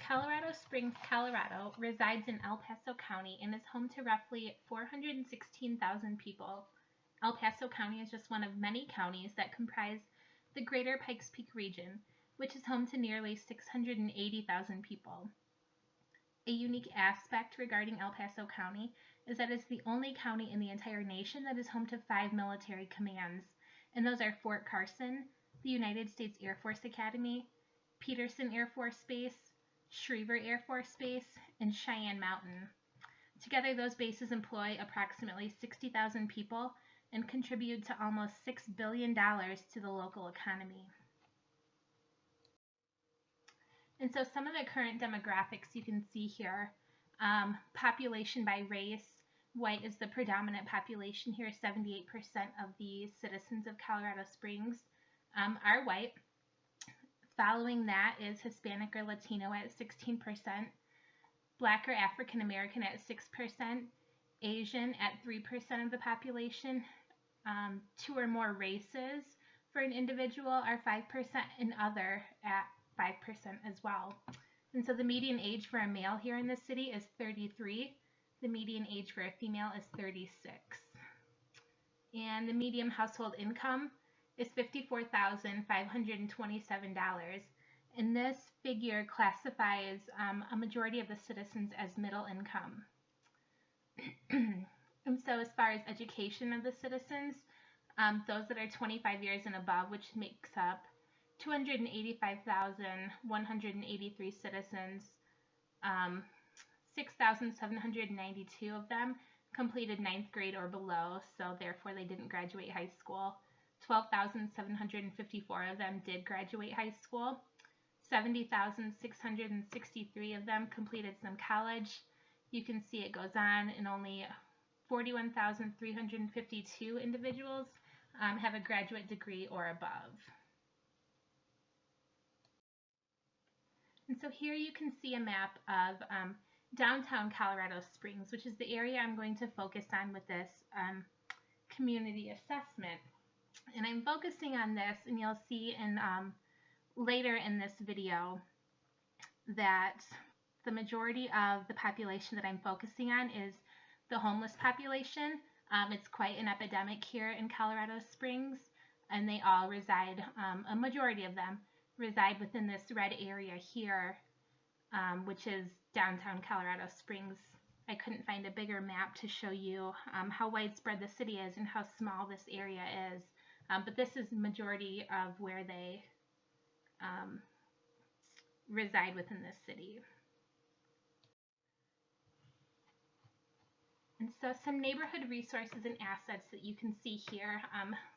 Colorado Springs, Colorado resides in El Paso County and is home to roughly 416,000 people. El Paso County is just one of many counties that comprise the greater Pikes Peak region, which is home to nearly 680,000 people. A unique aspect regarding El Paso County is that it's the only county in the entire nation that is home to 5 military commands, and those are Fort Carson, the United States Air Force Academy, Peterson Air Force Base, Schriever Air Force Base, and Cheyenne Mountain. Together, those bases employ approximately 60,000 people and contribute to almost $6 billion to the local economy. And so some of the current demographics you can see here, population by race, white is the predominant population here, 78% of the citizens of Colorado Springs are white. Following that is Hispanic or Latino at 16%, Black or African American at 6%, Asian at 3% of the population. 2 or more races for an individual are 5%, and other at 5% as well. And so the median age for a male here in the city is 33. The median age for a female is 36. And the median household income is $54,527. And this figure classifies a majority of the citizens as middle income. And so as far as education of the citizens, those that are 25 years and above, which makes up 285,183 citizens, 6,792 of them completed 9th grade or below, so therefore they didn't graduate high school. 12,754 of them did graduate high school. 70,663 of them completed some college. You can see it goes on, and only 41,352 individuals have a graduate degree or above. And so here you can see a map of downtown Colorado Springs, which is the area I'm going to focus on with this community assessment. And I'm focusing on this, and you'll see in later in this video that the majority of the population that I'm focusing on is the homeless population. It's quite an epidemic here in Colorado Springs, and they all reside, a majority of them reside within this red area here, which is downtown Colorado Springs. I couldn't find a bigger map to show you how widespread the city is and how small this area is, but this is the majority of where they reside within this city. And so some neighborhood resources and assets that you can see here.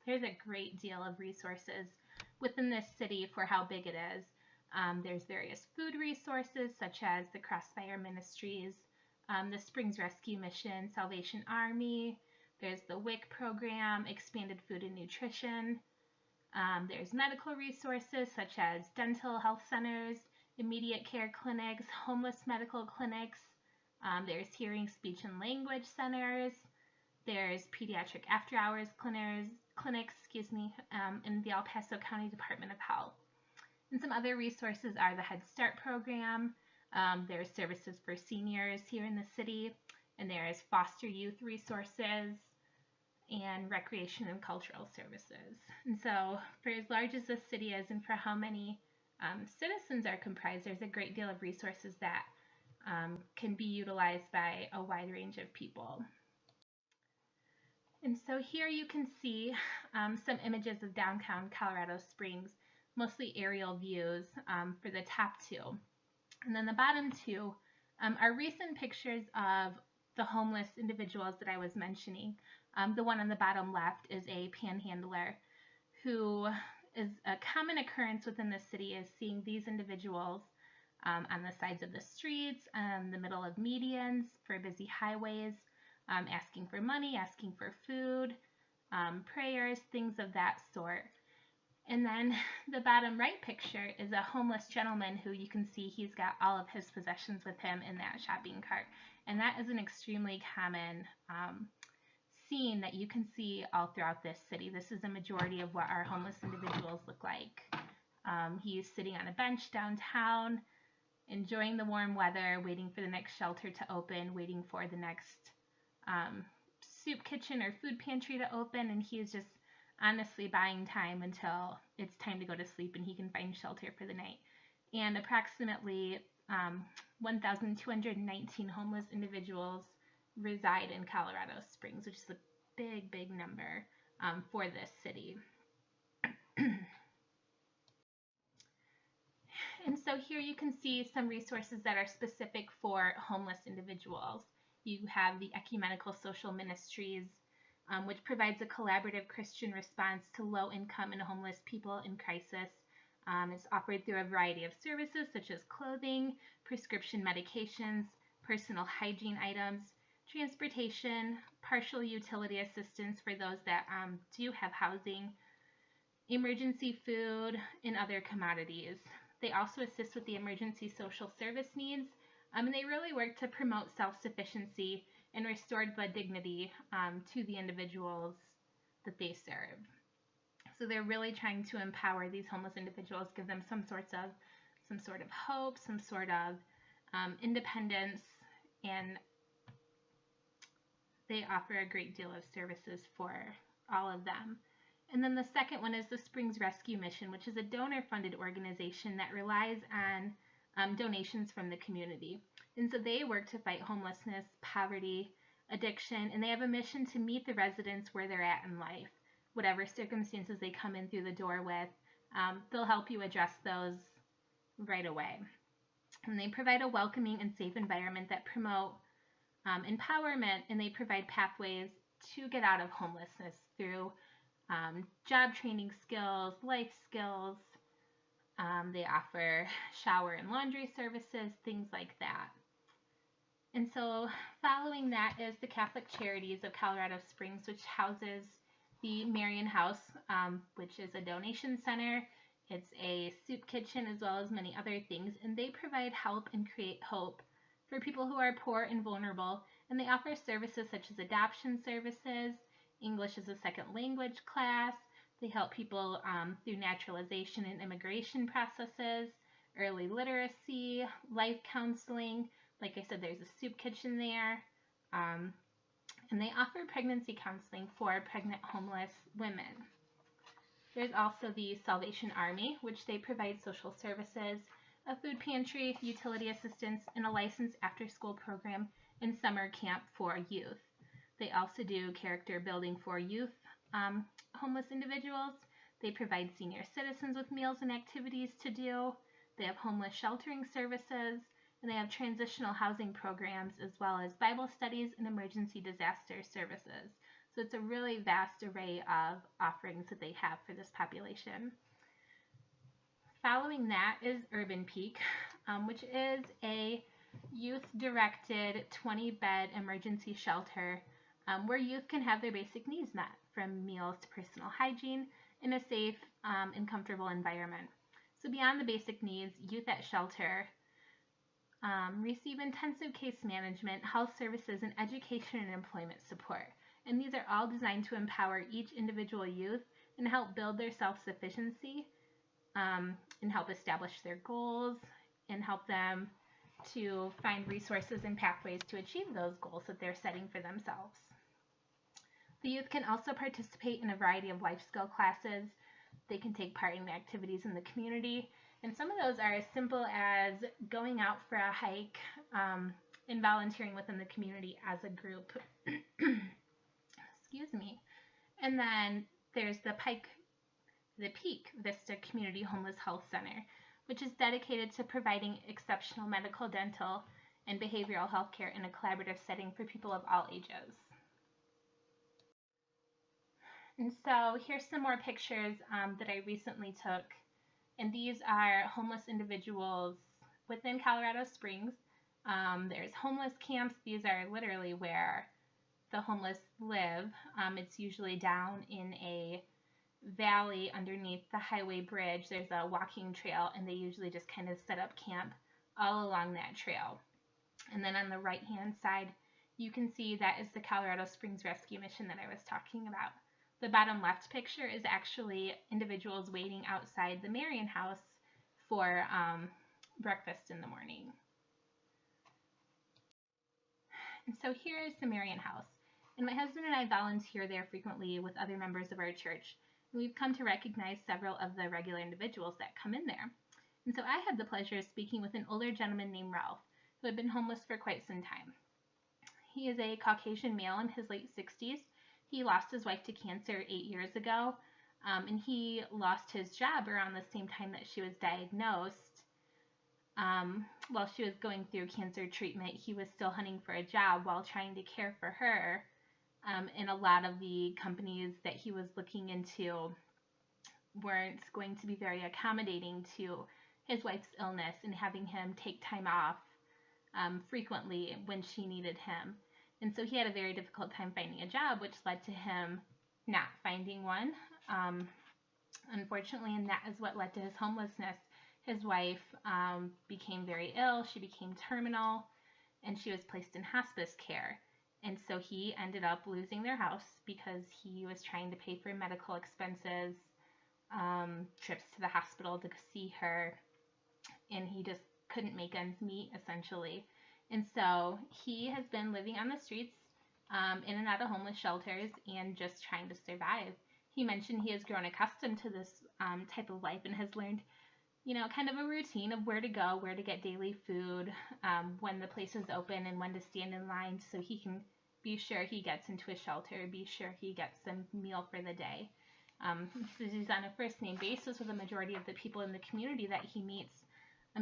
There's a great deal of resources within this city for how big it is. There's various food resources such as the Crossfire Ministries, the Springs Rescue Mission, Salvation Army. There's the WIC program, Expanded Food and Nutrition. There's medical resources such as dental health centers, immediate care clinics, homeless medical clinics. There's hearing, speech, and language centers. There's pediatric after-hours clinics, in the El Paso County Department of Health. And some other resources are the Head Start program. There's services for seniors here in the city, and there's foster youth resources and recreation and cultural services. And so for as large as this city is and for how many citizens are comprised, there's a great deal of resources that can be utilized by a wide range of people. And so here you can see some images of downtown Colorado Springs, mostly aerial views for the top two. And then the bottom two are recent pictures of the homeless individuals that I was mentioning. The one on the bottom left is a panhandler who is a common occurrence within the city, is seeing these individuals on the sides of the streets, the middle of medians, for busy highways, asking for money, asking for food, prayers, things of that sort. And then the bottom right picture is a homeless gentleman who you can see he's got all of his possessions with him in that shopping cart. And that is an extremely common scene that you can see all throughout this city. This is a majority of what our homeless individuals look like. He's sitting on a bench downtown. enjoying the warm weather, waiting for the next shelter to open, waiting for the next soup kitchen or food pantry to open, and he's just honestly buying time until it's time to go to sleep and he can find shelter for the night. And approximately 1,219 homeless individuals reside in Colorado Springs, which is a big, big number for this city. And so here you can see some resources that are specific for homeless individuals. You have the Ecumenical Social Ministries, which provides a collaborative Christian response to low-income and homeless people in crisis. It's offered through a variety of services such as clothing, prescription medications, personal hygiene items, transportation, partial utility assistance for those that do have housing, emergency food, and other commodities. They also assist with the emergency social service needs, and they really work to promote self-sufficiency and restore the dignity to the individuals that they serve. So they're really trying to empower these homeless individuals, give them some sort of hope, some sort of independence, and they offer a great deal of services for all of them. And then the second one is the Springs Rescue Mission, which is a donor-funded organization that relies on donations from the community. And so they work to fight homelessness, poverty, addiction, and they have a mission to meet the residents where they're at in life. Whatever circumstances they come in through the door with, they'll help you address those right away. And they provide a welcoming and safe environment that promote empowerment, and they provide pathways to get out of homelessness through job training skills, life skills. They offer shower and laundry services, things like that. And so following that is the Catholic Charities of Colorado Springs, which houses the Marian House, which is a donation center. It's a soup kitchen as well as many other things, and they provide help and create hope for people who are poor and vulnerable. And they offer services such as adoption services, English as a second language class. They help people through naturalization and immigration processes, early literacy, life counseling. Like I said, there's a soup kitchen there. And they offer pregnancy counseling for pregnant homeless women. There's also the Salvation Army, which they provide social services, a food pantry, utility assistance, and a licensed after-school program and summer camp for youth. They also do character building for youth homeless individuals. They provide senior citizens with meals and activities to do. They have homeless sheltering services, and they have transitional housing programs as well as Bible studies and emergency disaster services. So it's a really vast array of offerings that they have for this population. Following that is Urban Peak, which is a youth-directed 20-bed emergency shelter where youth can have their basic needs met, from meals to personal hygiene, in a safe and comfortable environment. So beyond the basic needs, youth at shelter receive intensive case management, health services, and education and employment support. And these are all designed to empower each individual youth and help build their self-sufficiency and help establish their goals and help them to find resources and pathways to achieve those goals that they're setting for themselves. The youth can also participate in a variety of life skill classes. They can take part in activities in the community, and some of those are as simple as going out for a hike and volunteering within the community as a group. Excuse me. And then there's the Peak Vista Community Homeless Health Center, which is dedicated to providing exceptional medical, dental, and behavioral health care in a collaborative setting for people of all ages. And so here's some more pictures that I recently took, and these are homeless individuals within Colorado Springs. There's homeless camps. These are literally where the homeless live. It's usually down in a valley underneath the highway bridge. There's a walking trail, and they usually just kind of set up camp all along that trail. And then on the right hand side, you can see that is the Colorado Springs Rescue Mission that I was talking about. The bottom left picture is actually individuals waiting outside the Marian House for breakfast in the morning. And so here is the Marian House. And my husband and I volunteer there frequently with other members of our church. And we've come to recognize several of the regular individuals that come in there. And so I had the pleasure of speaking with an older gentleman named Ralph, who had been homeless for quite some time. He is a Caucasian male in his late 60s. He lost his wife to cancer 8 years ago, and he lost his job around the same time that she was diagnosed. While she was going through cancer treatment, he was still hunting for a job while trying to care for her. And a lot of the companies that he was looking into weren't going to be very accommodating to his wife's illness and having him take time off frequently when she needed him. And so he had a very difficult time finding a job, which led to him not finding one, unfortunately, and that is what led to his homelessness. His wife became very ill, she became terminal, and she was placed in hospice care. And so he ended up losing their house because he was trying to pay for medical expenses, trips to the hospital to see her, and he just couldn't make ends meet, essentially. And so he has been living on the streets, in and out of homeless shelters, and just trying to survive. He mentioned he has grown accustomed to this type of life and has learned, kind of a routine of where to go, where to get daily food, when the place is open, and when to stand in line so he can be sure he gets into a shelter, be sure he gets some meal for the day. He's on a first name basis with the majority of the people in the community that he meets,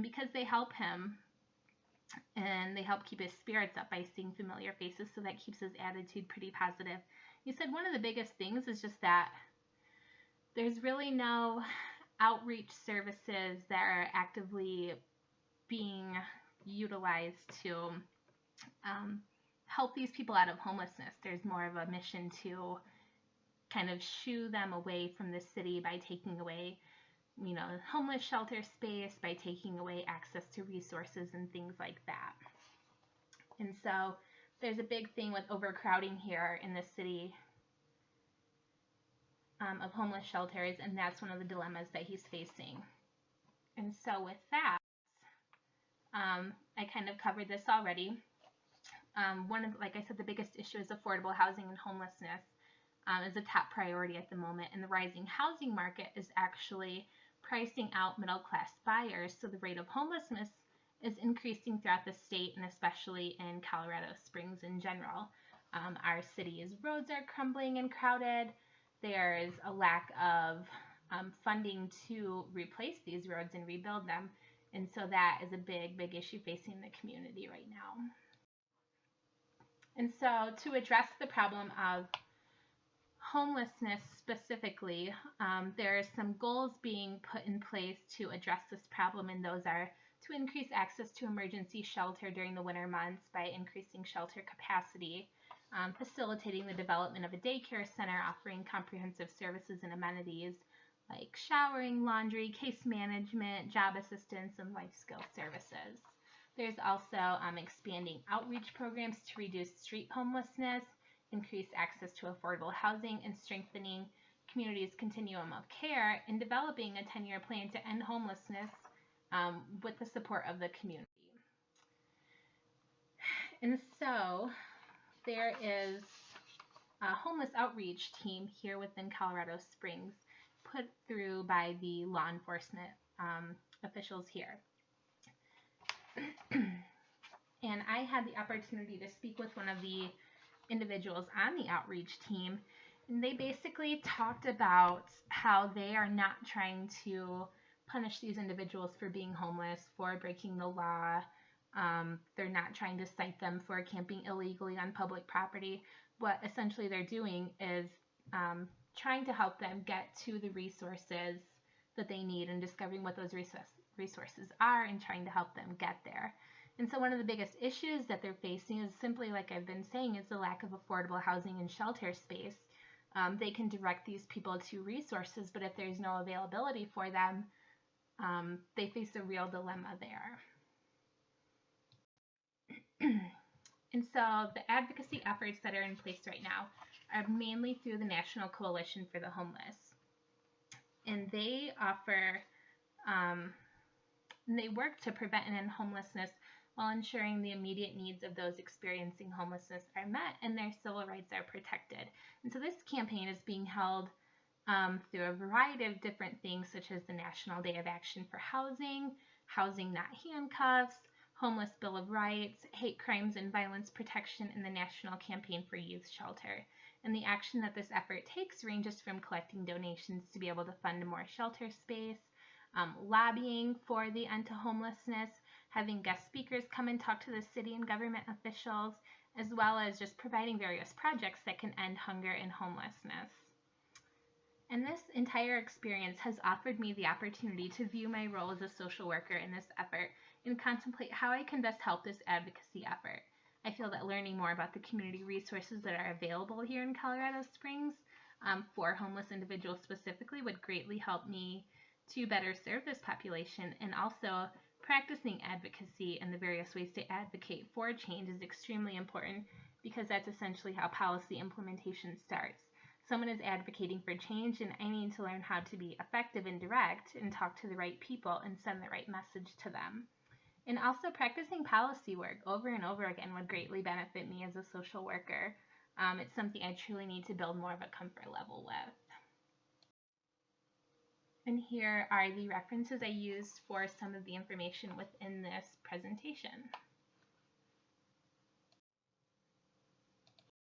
because they help him and they help keep his spirits up by seeing familiar faces, so that keeps his attitude pretty positive. He said one of the biggest things is just that there's really no outreach services that are actively being utilized to help these people out of homelessness. There's more of a mission to kind of shoo them away from the city by taking away, homeless shelter space, by taking away access to resources and things like that. And so there's a big thing with overcrowding here in the city of homeless shelters, and that's one of the dilemmas that he's facing. And so with that, I kind of covered this already. Like I said, the biggest issue is affordable housing, and homelessness is a top priority at the moment. And the rising housing market is actually pricing out middle-class buyers, so the rate of homelessness is increasing throughout the state, and especially in Colorado Springs in general. Our city's roads are crumbling and crowded. There's a lack of funding to replace these roads and rebuild them, and so that is a big, big issue facing the community right now. And so to address the problem of homelessness specifically, there are some goals being put in place to address this problem, and those are to increase access to emergency shelter during the winter months by increasing shelter capacity, facilitating the development of a daycare center offering comprehensive services and amenities like showering, laundry, case management, job assistance, and life skill services. There's also expanding outreach programs to reduce street homelessness, increase access to affordable housing, and strengthening communities' continuum of care, and developing a 10-year plan to end homelessness with the support of the community. And so there is a homeless outreach team here within Colorado Springs put through by the law enforcement officials here. And I had the opportunity to speak with one of the individuals on the outreach team, and they basically talked about how they are not trying to punish these individuals for being homeless, for breaking the law. They're not trying to cite them for camping illegally on public property. What essentially they're doing is trying to help them get to the resources that they need and discovering what those resources are and trying to help them get there. And so one of the biggest issues that they're facing is simply, like I've been saying, is the lack of affordable housing and shelter space. They can direct these people to resources, but if there's no availability for them, they face a real dilemma there. And so the advocacy efforts that are in place right now are mainly through the National Coalition for the Homeless. And they offer And they work to prevent and end homelessness while ensuring the immediate needs of those experiencing homelessness are met and their civil rights are protected. And so this campaign is being held through a variety of different things, such as the National Day of Action for Housing, Housing Not Handcuffs, Homeless Bill of Rights, Hate Crimes and Violence Protection, and the National Campaign for Youth Shelter. And the action that this effort takes ranges from collecting donations to be able to fund more shelter space, lobbying for the end to homelessness, having guest speakers come and talk to the city and government officials, as well as just providing various projects that can end hunger and homelessness. And this entire experience has offered me the opportunity to view my role as a social worker in this effort and contemplate how I can best help this advocacy effort. I feel that learning more about the community resources that are available here in Colorado Springs for homeless individuals specifically would greatly help me to better serve this population, and also practicing advocacy and the various ways to advocate for change is extremely important because that's essentially how policy implementation starts. Someone is advocating for change, and I need to learn how to be effective and direct and talk to the right people and send the right message to them. And also practicing policy work over and over again would greatly benefit me as a social worker. It's something I truly need to build more of a comfort level with. And here are the references I used for some of the information within this presentation.